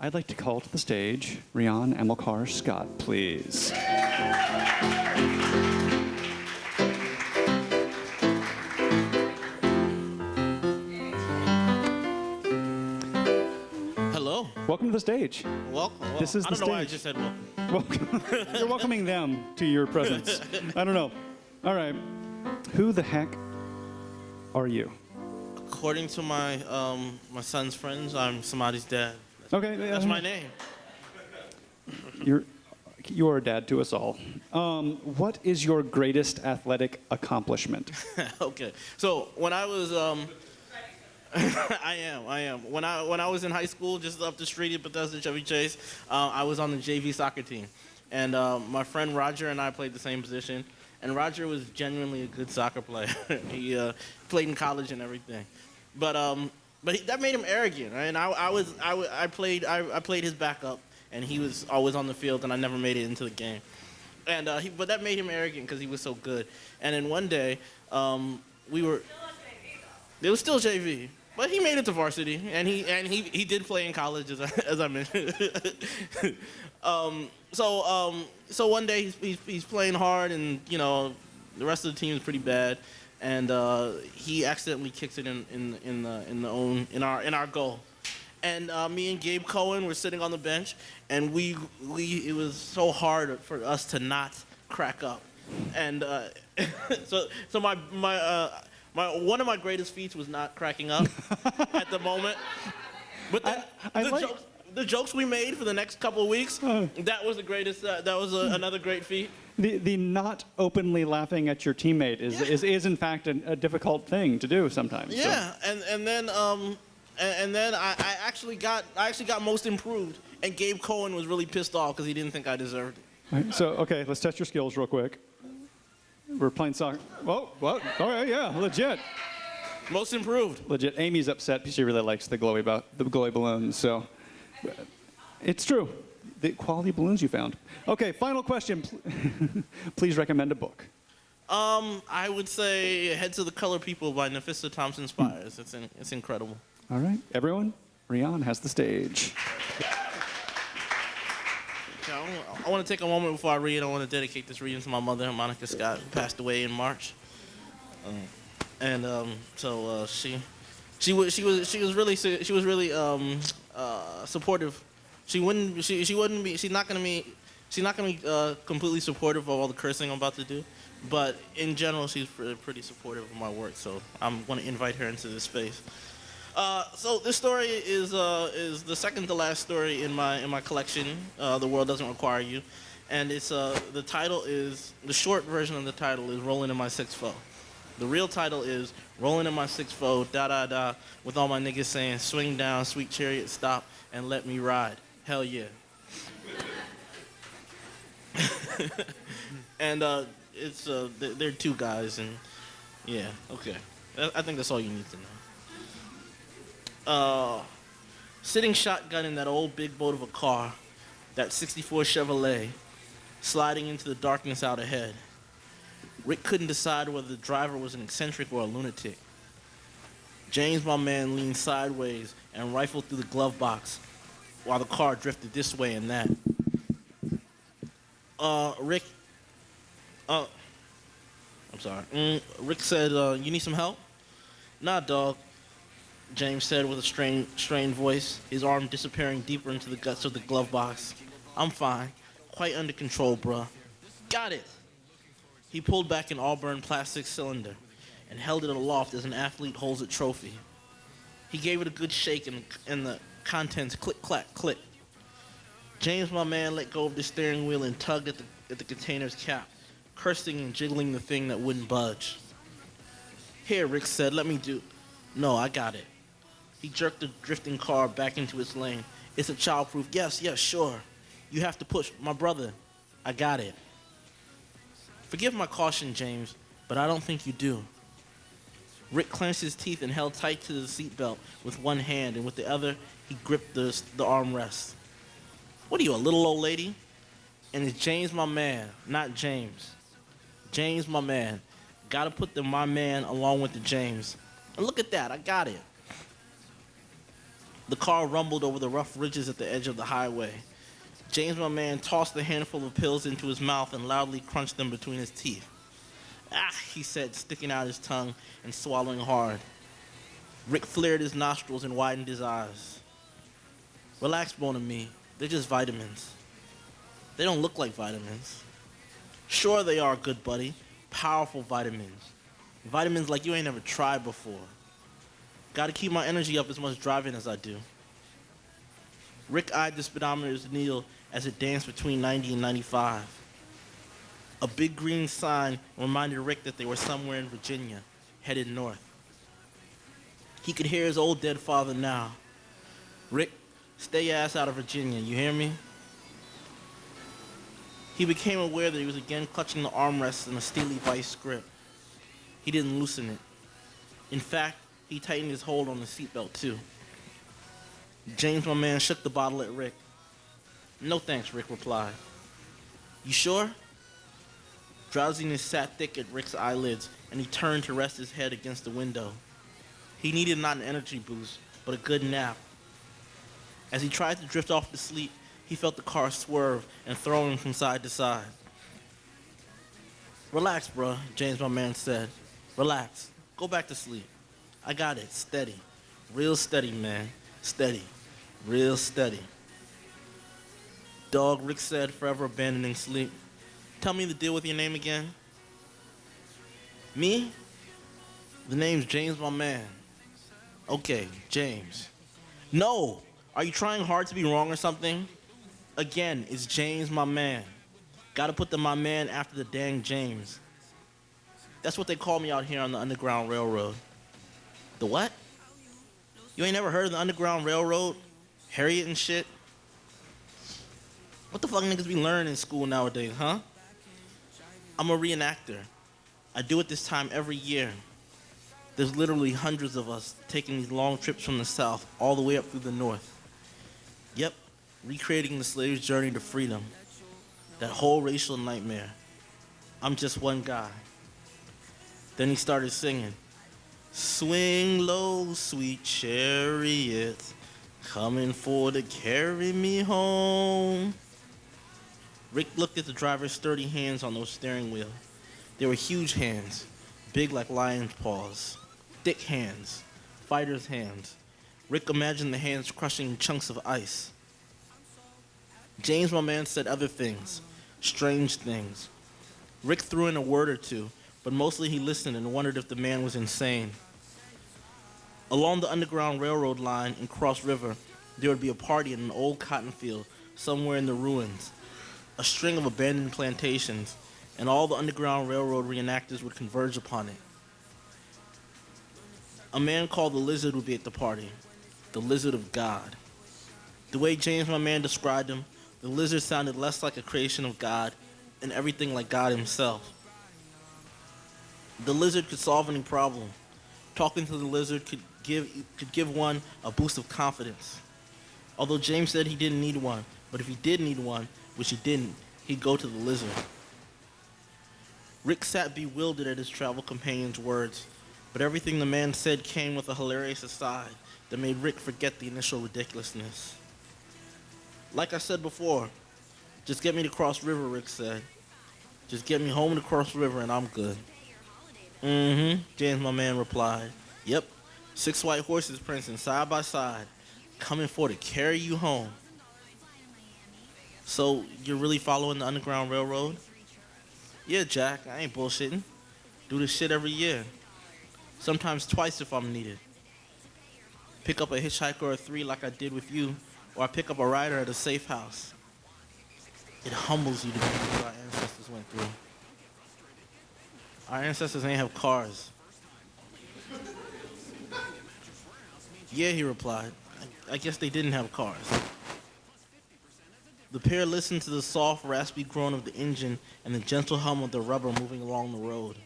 I'd like to call to the stage Rion Amilcar Scott, please. Hello. Welcome to the stage. Welcome. Well, This is I the don't know why I stage. just said welcome. Welcome. You're welcoming them to your presence. I don't know. All right. Who the heck are you? According to my my son's friends, I'm somebody's dad. Okay. That's my name. You are a dad to us all. What is your greatest athletic accomplishment? Okay. So when I was I am. When I was in high school, just up the street at Bethesda Chevy Chase, I was on the JV soccer team, and my friend Roger and I played the same position. And Roger was genuinely a good soccer player. He played in college and everything, but that made him arrogant, right? And I played his backup, and he was always on the field, and I never made it into the game. And but that made him arrogant because he was so good. And then one day, it was still JV, but he made it to varsity, and he did play in college as I mentioned. So one day he's playing hard, and you know the rest of the team is pretty bad, and he accidentally kicks it in our goal. And me and Gabe Cohen were sitting on the bench, and it was so hard for us to not crack up. And so my one of my greatest feats was not cracking up at the moment. But the jokes we made for the next couple of weeks, that was the greatest. That was another great feat. The not openly laughing at your teammate is in fact a difficult thing to do sometimes. Yeah, so. And then I actually got most improved, and Gabe Cohen was really pissed off because he didn't think I deserved it. All right, so okay, let's test your skills real quick. We're playing soccer. Whoa, what? All right, yeah, legit. Most improved. Legit. Amy's upset because she really likes the glowy balloons. So it's true. The quality balloons you found. Okay, final question. Please recommend a book. I would say Heads of the Color People by Nafissa Thompson Spires. It's incredible. All right, everyone, Rion has the stage. I want to take a moment before I read. I want to dedicate this reading to my mother, Monica Scott, who passed away in March. She was really supportive. She's not gonna be completely supportive of all the cursing I'm about to do, but in general, she's pretty supportive of my work. So I'm going to invite her into this space. So this story is the second to last story in my collection. The World Doesn't Require You, and it's the short version of the title is Rolling in My 6-4. The real title is Rolling in My 6-4, da da da, with all my niggas saying swing down, sweet chariot, stop and let me ride. Hell yeah. And they're two guys, and yeah, okay. I think that's all you need to know. Sitting shotgun in that old big boat of a car, that 64 Chevrolet, sliding into the darkness out ahead. Rick couldn't decide whether the driver was an eccentric or a lunatic. James, my man, leaned sideways and rifled through the glove box while the car drifted this way and that. Rick said, you need some help? Nah, dog, James said with a strained voice, his arm disappearing deeper into the guts of the glove box. I'm fine. Quite under control, bruh. Got it. He pulled back an Auburn plastic cylinder and held it aloft as an athlete holds a trophy. He gave it a good shake and the contents click, clack, click. James, my man, let go of the steering wheel and tugged at the container's cap, cursing and jiggling the thing that wouldn't budge. Here, Rick said, let me do. No, I got it. He jerked the drifting car back into its lane. It's a childproof. Yes, sure. You have to push. My brother, I got it. Forgive my caution, James, but I don't think you do. Rick clenched his teeth and held tight to the seatbelt with one hand, and with the other, he gripped the armrest. What are you, a little old lady? And it's James, my man, not James. James, my man. Gotta put the my man along with the James. And look at that, I got it. The car rumbled over the rough ridges at the edge of the highway. James, my man, tossed a handful of pills into his mouth and loudly crunched them between his teeth. Ah, he said, sticking out his tongue and swallowing hard. Rick flared his nostrils and widened his eyes. Relax, bon ami. They're just vitamins. They don't look like vitamins. Sure they are, good buddy. Powerful vitamins. Vitamins like you ain't never tried before. Gotta keep my energy up as much driving as I do. Rick eyed the speedometer's needle as it danced between 90 and 95. A big green sign reminded Rick that they were somewhere in Virginia, headed north. He could hear his old dead father now. Rick, stay your ass out of Virginia, you hear me? He became aware that he was again clutching the armrests in a steely vice grip. He didn't loosen it. In fact, he tightened his hold on the seatbelt too. James, my man, shook the bottle at Rick. No thanks, Rick replied. You sure? Drowsiness sat thick at Rick's eyelids, and he turned to rest his head against the window. He needed not an energy boost, but a good nap. As he tried to drift off to sleep, he felt the car swerve and throw him from side to side. Relax, bruh, James, my man, said. Relax. Go back to sleep. I got it. Steady. Real steady, man. Steady. Real steady. Dog, Rick said, forever abandoning sleep. Tell me the deal with your name again. Me? The name's James, my man. Okay, James. No! Are you trying hard to be wrong or something? Again, it's James, my man. Gotta put the my man after the dang James. That's what they call me out here on the Underground Railroad. The what? You ain't never heard of the Underground Railroad? Harriet and shit? What the fuck niggas be learning in school nowadays, huh? I'm a reenactor. I do it this time every year. There's literally hundreds of us taking these long trips from the south all the way up through the north. Yep, recreating the slave's journey to freedom. That whole racial nightmare. I'm just one guy. Then he started singing. Swing low, sweet chariot, coming for to carry me home. Rick looked at the driver's sturdy hands on those steering wheel. They were huge hands, big like lion's paws. Thick hands, fighter's hands. Rick imagined the hands crushing chunks of ice. James, my man, said other things, strange things. Rick threw in a word or two, but mostly he listened and wondered if the man was insane. Along the Underground Railroad line in Cross River, there would be a party in an old cotton field somewhere in the ruins, a string of abandoned plantations, and all the Underground Railroad reenactors would converge upon it. A man called the Lizard would be at the party, the Lizard of God. The way James, my man, described him, the Lizard sounded less like a creation of God and everything like God himself. The Lizard could solve any problem. Talking to the Lizard could give one a boost of confidence. Although James said he didn't need one, but if he did need one, which he didn't, he'd go to the Lizard. Rick sat bewildered at his travel companion's words, but everything the man said came with a hilarious aside that made Rick forget the initial ridiculousness. Like I said before, just get me to Cross River, Rick said. Just get me home to Cross River and I'm good. Mm-hmm, James, my man, replied. Yep, 6 white horses prancing side by side, coming for to carry you home. So, you're really following the Underground Railroad? Yeah, Jack, I ain't bullshitting. Do this shit every year. Sometimes twice if I'm needed. Pick up a hitchhiker or 3 like I did with you, or I pick up a rider at a safe house. It humbles you to think what our ancestors went through. Our ancestors ain't have cars. Yeah, he replied. I guess they didn't have cars. The pair listened to the soft, raspy groan of the engine and the gentle hum of the rubber moving along the road.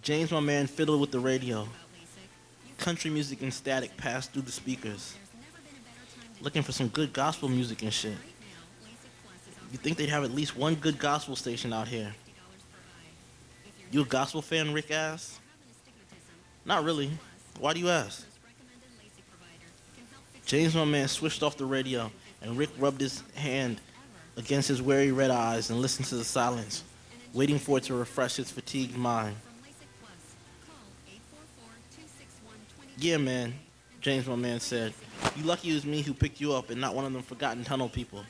James, my man, fiddled with the radio. Country music and static passed through the speakers. Looking for some good gospel music and shit. You'd think they'd have at least one good gospel station out here. You a gospel fan, Rick asked? Not really. Why do you ask? James, my man, switched off the radio, and Rick rubbed his hand against his weary red eyes and listened to the silence, waiting for it to refresh his fatigued mind. Yeah, man, James, my man, said. You lucky it was me who picked you up and not one of them forgotten tunnel people.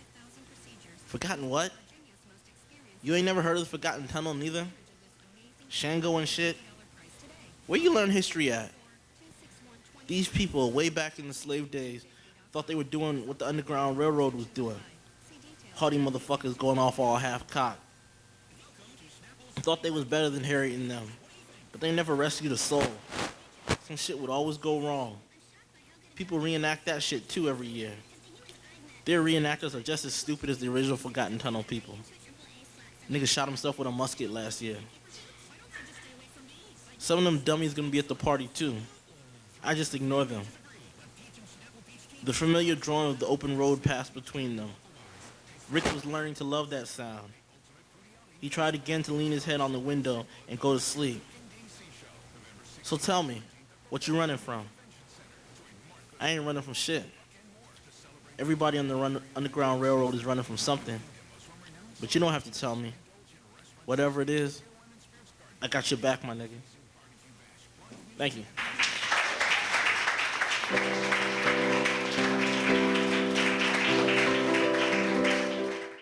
Forgotten what? You ain't never heard of the forgotten tunnel, neither? Shango and shit? Where you learn history at? These people, way back in the slave days, thought they were doing what the Underground Railroad was doing. Haughty motherfuckers going off all half-cocked. Thought they was better than Harriet and them. But they never rescued a soul. Some shit would always go wrong. People reenact that shit too every year. Their reenactors are just as stupid as the original Forgotten Tunnel people. Nigga shot himself with a musket last year. Some of them dummies gonna be at the party too. I just ignore them. The familiar drone of the open road passed between them. Rick was learning to love that sound. He tried again to lean his head on the window and go to sleep. So tell me, what you running from? I ain't running from shit. Everybody on the Underground Railroad is running from something. But you don't have to tell me. Whatever it is, I got your back, my nigga. Thank you.